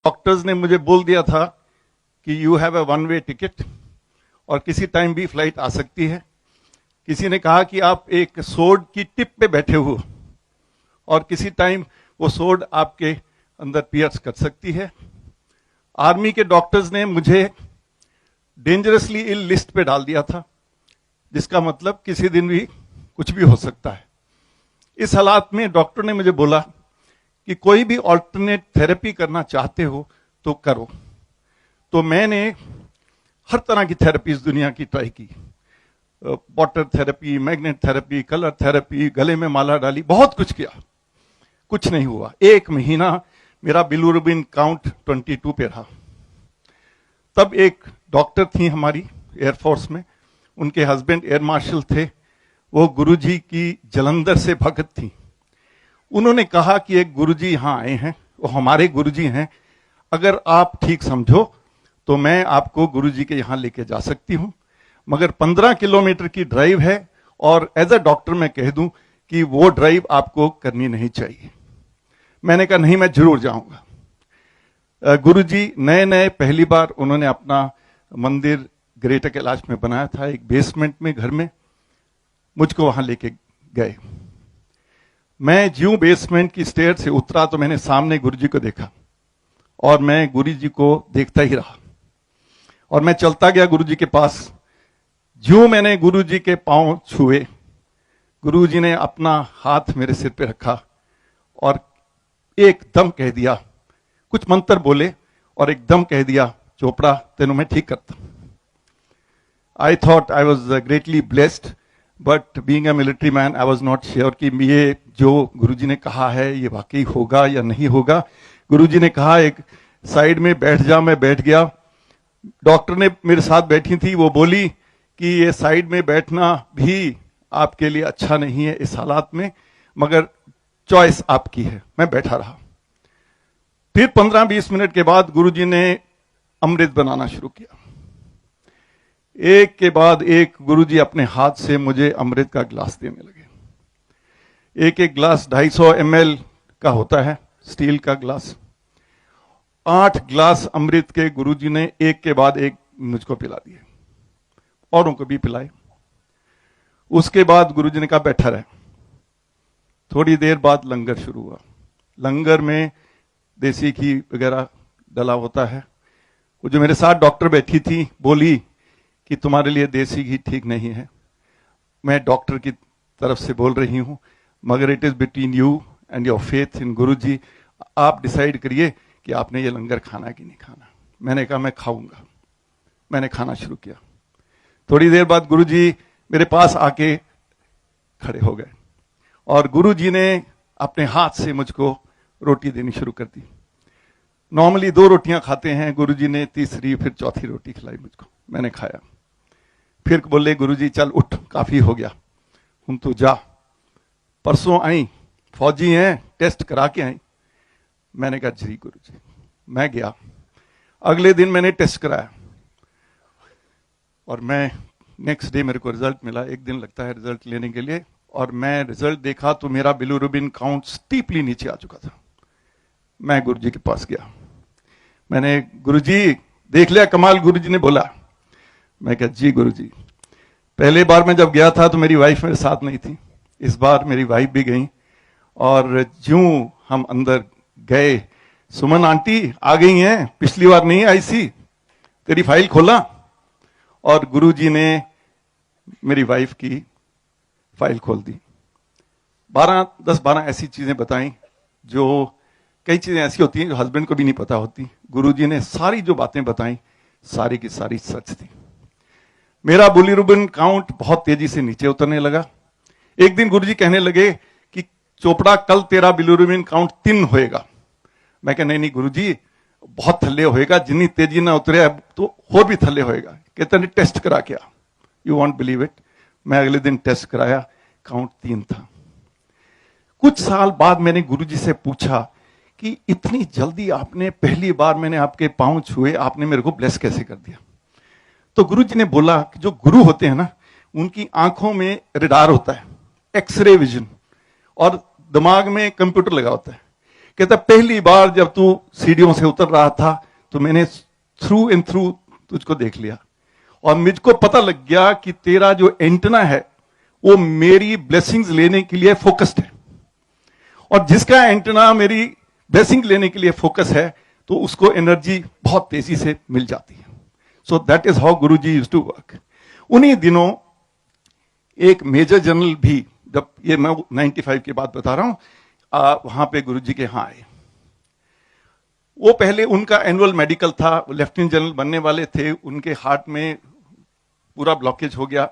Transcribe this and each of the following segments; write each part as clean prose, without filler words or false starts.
Doctors ने मुझे बोल दिया था कि you have a one way ticket और किसी टाइम भी फ्लाइट आ सकती है। किसी ने कहा कि आप एक सोर्ड की टिप पे बैठे हो और किसी टाइम वो सोर्ड आपके अंदर पियर्स कर सकती है। आर्मी के डॉक्टर्स ने मुझे डेंजरसली इल लिस्ट पे डाल दिया था, जिसका मतलब किसी दिन भी कुछ भी हो सकता है। इस हालात में डॉक्टर ने मुझे बोला कि कोई भी ऑल्टरनेट थेरेपी करना चाहते हो तो करो। तो मैंने हर तरह की थेरेपी इस दुनिया की ट्राई की, water therapy, magnet therapy, colour therapy, गले में माला डाली, बहुत कुछ किया, कुछ नहीं हुआ। 1 महीना मेरा बिलिरुबिन काउंट 22 पे रहा। तब एक डॉक्टर थी हमारी एयरफोर्स में, उनके हस्बैंड एयर मार्शल थे, वो गुरुजी की जलंधर से भगत थी। उन्होंने कहा कि एक गुरुजी यहां आए हैं, वो हमारे गुरुजी हैं, अगर आप ठीक समझो तो मैं आपको गुरुजी के यहां लेके जा सकती हूं, मगर 15 किलोमीटर की ड्राइव है और एज अ डॉक्टर मैं कह दूं कि वो ड्राइव आपको करनी नहीं चाहिए। मैंने कहा नहीं, मैं जरूर जाऊंगा। गुरुजी नए नए पहली बार उन्होंने अपना मंदिर ग्रेटर कैलाश में बनाया था, एक बेसमेंट में घर में, मुझको वहां लेके गए। मैं ज्यों बेसमेंट की स्टेयर से उतरा तो मैंने सामने गुरुजी को देखा और मैं गुरुजी को देखता ही रहा और मैं चलता गया गुरुजी के पास। ज्यों मैंने गुरुजी के पांव छुए, गुरुजी ने अपना हाथ मेरे सिर पे रखा और एकदम कह दिया, कुछ मंत्र बोले और एकदम कह दिया, चोपड़ा तेनों मैं ठीक करता। I thought I was greatly blessed, but being a military man I was not sure कि ये जो गुरुजी ने कहा है ये वाकई होगा या नहीं होगा। गुरुजी ने कहा एक साइड में बैठ जा, मैं बैठ गया। डॉक्टर ने मेरे साथ बैठी थी, वो बोली कि ये साइड में बैठना भी आपके लिए अच्छा नहीं है इस हालात में, मगर चॉइस आपकी है। मैं बैठा रहा। फिर 15-20 मिनट के बाद गुरुजी ने अमृत बनाना शुरू किया। एक के बाद एक गुरुजी अपने हाथ से मुझे अमृत का गिलास देने लगे। एक एक गिलास 250 ml का होता है, स्टील का गिलास। 8 गिलास अमृत के गुरुजी ने एक के बाद एक मुझको पिला दिए, औरों को भी पिलाए। उसके बाद गुरुजी ने कहा बैठा रहे। थोड़ी देर बाद लंगर शुरू हुआ। लंगर में देसी घी वगैरह डला होता है। वो जो मेरे साथ डॉक्टर बैठी थी बोली कि तुम्हारे लिए देसी घी ठीक नहीं है। मैं डॉक्टर की तरफ से बोल रही हूं, मगर it is between you and your faith in Guruji. आप डिसाइड करिए कि आपने ये लंगर खाना कि नहीं खाना। मैंने कहा मैं खाऊंगा। मैंने खाना शुरू किया। थोड़ी देर बाद गुरुजी मेरे पास आके खड़े हो गए और गुरुजी ने अपने हाथ से मुझको रोटी देनी शुरू कर दी। नॉर्मली 2 रोटियां खाते हैं, गुरुजी ने तीसरी फिर चौथी रोटी खिलाई मुझको। मैंने खाया। फिर बोले गुरुजी चल उठ, काफी हो गया, हम तो जा। परसों आई, फौजी हैं, टेस्ट करा के आई। मैंने कहा जी गुरुजी। मैं गया। अगले दिन मैंने टेस्ट कराया और मैं नेक्स्ट डे मेरे को रिजल्ट मिला। 1 दिन लगता है रिजल्ट लेने के लिए, और मैं रिजल्ट देखा तो मेरा बिलिरुबिन काउंट स्टीपली नीचे आ चुका था। मैं गुरुजी के पास गया। मैंने गुरुजी देख लिया कमाल, गुरुजी ने बोला। मैं कहा जी गुरुजी। पहले बार मैं जब गया था तो मेरी वाइफ मेरे साथ नहीं थी, इस बार मेरी वाइफ भी गई, और ज्यों हम अंदर गए, सुमन आंटी आ गई हैं, पिछली बार नहीं आई सी, तेरी फाइल खोला। और गुरुजी ने मेरी वाइफ की फाइल खोल दी। 10-12 ऐसी चीजें बताई जो, कई चीजें ऐसी होती हैं जो हस्बैंड को भी नहीं पता होती। गुरुजी ने सारी जो बातें बताई सारी की सारी सच थी। मेरा बिलिरुबिन काउंट बहुत तेजी से नीचे उतरने लगा। एक दिन गुरुजी कहने लगे कि चोपड़ा कल तेरा बिलिरुबिन काउंट 3 होएगा। मैं कहा नहीं गुरुजी, बहुत थल्ले होएगा, जितनी तेजी ना उतरे तो और भी थल्ले होएगा। कहते नहीं टेस्ट करा क्या, यू वॉन्ट बिलीव इट। मैं अगले दिन टेस्ट कराया, काउंट 3 था। कुछ साल बाद मैंने गुरुजी से पूछा कि इतनी जल्दी आपने, पहली बार मैंने आपके पांव छुए, आपने मेरे को ब्लेस कैसे कर दिया। तो गुरुजी ने बोला कि जो गुरु होते हैं ना, उनकी आंखों में रेडार होता है, एक्सरे विजन, और दिमाग में कंप्यूटर लगा होता है। कहता पहली बार जब तू सीढ़ियों से उतर रहा था तो मैंने थ्रू एंड थ्रू तुझको देख लिया और मुझको पता लग गया कि तेरा जो एंटेना है वो मेरी ब्लेसिंग्स लेने के लिए फोकस्ड है, और जिसका एंटेना मेरी ब्लेसिंग लेने के लिए फोकस है तो उसको एनर्जी बहुत तेजी से मिल जाती है। So that is how Guruji used to work. उन्हीं दिनों एक मेजर जनरल भी, जब ये मैं 95 की बात बता रहा हूं, वहां पे गुरुजी के यहां आए। वो पहले उनका एनुअल मेडिकल था, लेफ्टिनेंट जनरल बनने वाले थे, उनके हार्ट में पूरा ब्लॉकेज हो गया।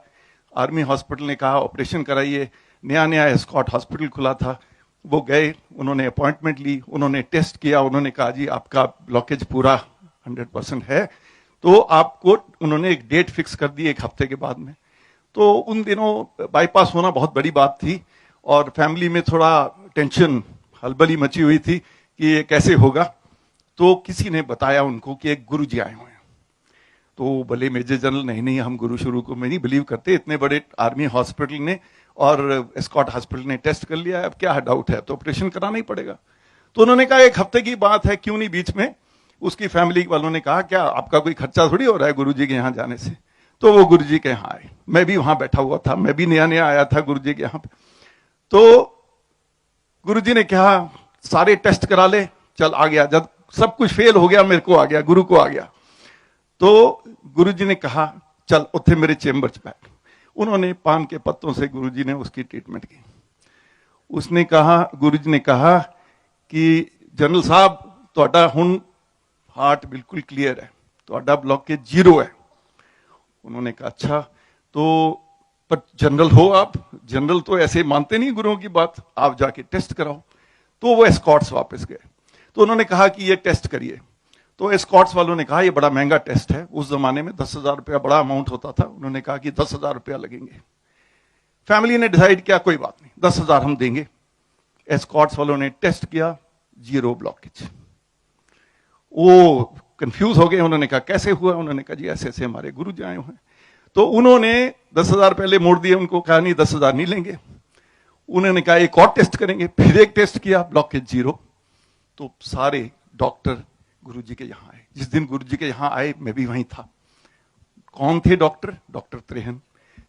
आर्मी हॉस्पिटल ने कहा ऑपरेशन कराइए, नया नया एस्कॉट हॉस्पिटल खुला था। वो गए, उन्होंने अपॉइंटमेंट ली, उन्होंने टेस्ट किया, उन्होंने कहा जी आपका ब्लॉकेज पूरा 100% है, तो आपको उन्होंने एक डेट फिक्स कर दी 1 हफ्ते के बाद में। तो उन दिनों बाईपास होना बहुत बड़ी बात थी और फैमिली में थोड़ा टेंशन हलबली मची हुई थी कि ये कैसे होगा। तो किसी ने बताया उनको कि एक गुरुजी आए हुए हैं। तो भले मेजर जनरल, नहीं हम गुरु शुरू को में नहीं बिलीव करते, इतने बड़े आर्मी हॉस्पिटल ने और एस्कॉट हॉस्पिटल ने टेस्ट कर लिया, अब क्या डाउट है, तो ऑपरेशन कराना ही पड़ेगा। तो उन्होंने कहा 1 हफ्ते की बात है, क्यों नहीं बीच में। उसकी फैमिली वालों ने कहा क्या आपका कोई खर्चा थोड़ी हो रहा है गुरुजी के यहाँ जाने से। तो वो गुरुजी के यहाँ आए, मैं भी वहां बैठा हुआ था, मैं भी नया नया आया था गुरुजी के यहाँ पे। तो गुरुजी ने कहा सारे टेस्ट करा ले, चल आ गया। जब सब कुछ फेल हो गया, मेरे को आ गया, गुरु को आ गया। तो गुरुजी ने कहा चल उत्थे मेरे चेंबर च बैठ। उन्होंने पान के पत्तों से गुरुजी ने उसकी ट्रीटमेंट की। उसने कहा, गुरुजी ने कहा कि जनरल साहब ਤੁਹਾਡਾ हुण हार्ट बिल्कुल क्लियर है, ਤੁਹਾਡਾ ब्लॉकेज 0 है। उन्होंने कहा अच्छा, तो पर जनरल हो आप, जनरल तो ऐसे मानते नहीं गुरुओं की बात, आप जाके टेस्ट कराओ। तो वो एस्कॉट्स वापस गए। तो उन्होंने कहा कि ये टेस्ट करिए। तो एस्कॉट्स वालों ने कहा ये बड़ा महंगा टेस्ट है, उस जमाने में 10,000 रुपया बड़ा अमाउंट होता था। उन्होंने कहा कि 10,000 रुपया लगेंगे। फैमिली ने डिसाइड किया कोई बात नहीं, 10,000 हम देंगे। एस्कॉट्स वालों ने टेस्ट किया, 0 ब्लॉकेज। वो कंफ्यूज हो गए, उन्होंने कहा कैसे हुआ। उन्होंने कहा जी ऐसे ऐसे हमारे गुरु जी आए हुए हैं। तो उन्होंने 10,000 पहले मोड़ दिए उनको, कहा नहीं 10,000 नहीं लेंगे। उन्होंने कहा एक और टेस्ट करेंगे, फिर एक टेस्ट किया, ब्लॉकेज 0। तो सारे डॉक्टर गुरुजी के यहाँ आए। जिस दिन गुरुजी के यहाँ आए मैं भी वहीं था। कौन थे डॉक्टर? डॉक्टर त्रेहन,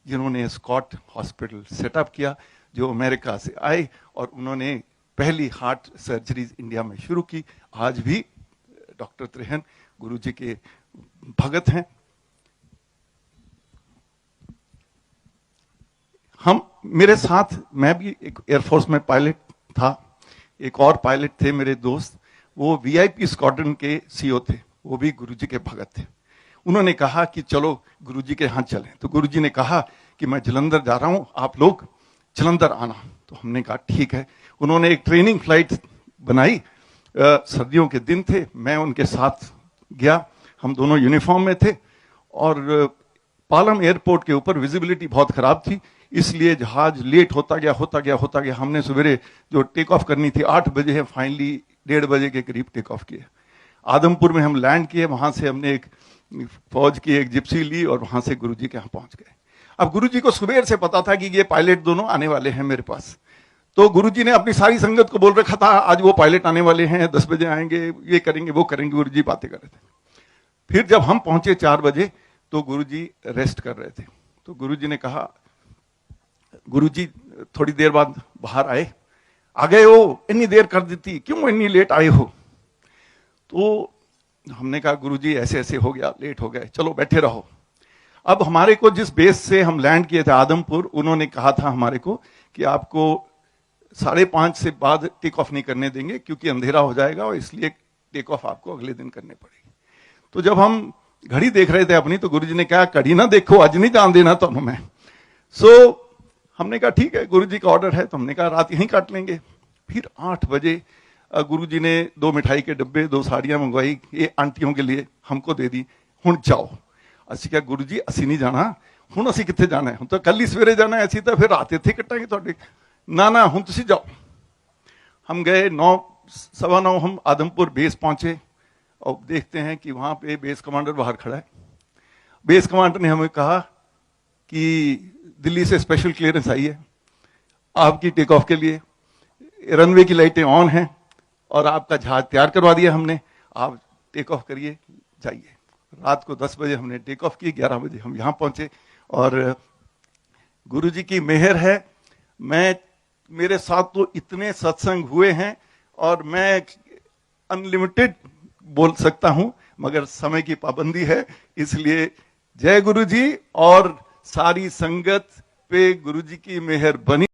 जिन्होंने स्कॉट हॉस्पिटल सेटअप किया, जो अमेरिका से आए और उन्होंने पहली हार्ट सर्जरीज इंडिया में शुरू की। आज भी डॉक्टर त्रेहन गुरुजी के भगत हैं। हम, मेरे साथ, मैं भी एक एयरफोर्स में पायलट था, एक और पायलट थे मेरे दोस्त, वो वीआईपी स्क्वाड्रन के सीईओ थे, वो भी गुरुजी के भगत थे। उन्होंने कहा कि चलो गुरुजी के यहाँ चलें। तो गुरुजी ने कहा कि मैं जलंधर जा रहा हूं, आप लोग जलंधर आना। तो हमने कहा ठीक है। उन्होंने एक ट्रेनिंग फ्लाइट बनाई, सर्दियों के दिन थे, मैं उनके साथ गया, हम दोनों यूनिफॉर्म में थे। और पालम एयरपोर्ट के ऊपर विजिबिलिटी बहुत खराब थी, इसलिए जहाज लेट होता गया। हमने सवेरे जो टेक ऑफ करनी थी 8 बजे है, फाइनली 1:30 बजे के करीब टेक ऑफ किए। आदमपुर में हम लैंड किए, वहां से हमने एक फौज की एक जिप्सी ली और वहां से गुरुजी के यहाँ पहुंच गए। अब गुरुजी को सुबह से पता था कि ये पायलट दोनों आने वाले हैं मेरे पास। तो गुरुजी ने अपनी सारी संगत को बोल रखा था आज वो पायलट आने वाले हैं, 10 बजे आएंगे, ये करेंगे वो करेंगे। गुरुजी बातें कर रहे थे। फिर जब हम पहुंचे 4 बजे तो गुरुजी रेस्ट कर रहे थे। तो गुरुजी ने कहा, गुरुजी थोड़ी देर बाद बाहर आए, आ गए हो, इतनी देर कर देती, क्यों इतनी लेट आए हो। तो हमने कहा गुरुजी ऐसे ऐसे हो गया, लेट हो गए, चलो बैठे रहो। अब हमारे को जिस बेस से हम लैंड किए थे आदमपुर, उन्होंने कहा था हमारे को कि आपको 5:30 से बाद टेक ऑफ नहीं करने देंगे क्योंकि अंधेरा हो जाएगा और इसलिए टेक ऑफ आपको अगले दिन करने पड़ेगी। तो जब हम घड़ी देख रहे थे अपनी, तो गुरुजी ने कहा घड़ी ना देखो, आज नहीं जान देना तो हमें। सो हमने कहा ठीक है, गुरुजी का ऑर्डर है, तो हमने कहा रात यहीं काट लेंगे। फिर 8 बजे गुरुजी ने 2 मिठाई के डब्बे, 2 साड़ियां मंगवाई, ये आंटियों के लिए, हमको दे दी, हुण जाओ। ਅਸੀਂ ਕਿਹਾ गुरु जी ਅਸੀਂ नहीं जाना, ਹੁਣ ਅਸੀਂ ਕਿੱਥੇ ਜਾਣਾ है, ਹੁਣ ਤਾਂ ਕੱਲ ही सवेरे जाना है, ਅਸੀਂ ਤਾਂ फिर रात ਇੱਥੇ ਕੱਟਾਂਗੇ ਤੁਹਾਡੇ। ना ਹੁਣ ਤੁਸੀਂ जाओ। हम गए 9:15 हम आदमपुर बेस पहुंचे और देखते हैं कि वहां पे बेस कमांडर बाहर खड़ा है। बेस कमांडर ने हमें कहा कि दिल्ली से स्पेशल क्लियरेंस आई है आपकी टेक ऑफ के लिए, रनवे की लाइटें ऑन हैं, और आपका जहाज तैयार करवा दिया हमने, आप टेक ऑफ करिए, जाइए। रात को 10 बजे हमने टेक ऑफ की, 11 बजे हम यहां पहुंचे। और गुरु जी की मेहर है, मेरे साथ तो इतने सत्संग हुए हैं और मैं अनलिमिटेड बोल सकता हूं, मगर समय की पाबंदी है, इसलिए जय गुरु जी। और सारी संगत पे गुरु जी की मेहर बनी।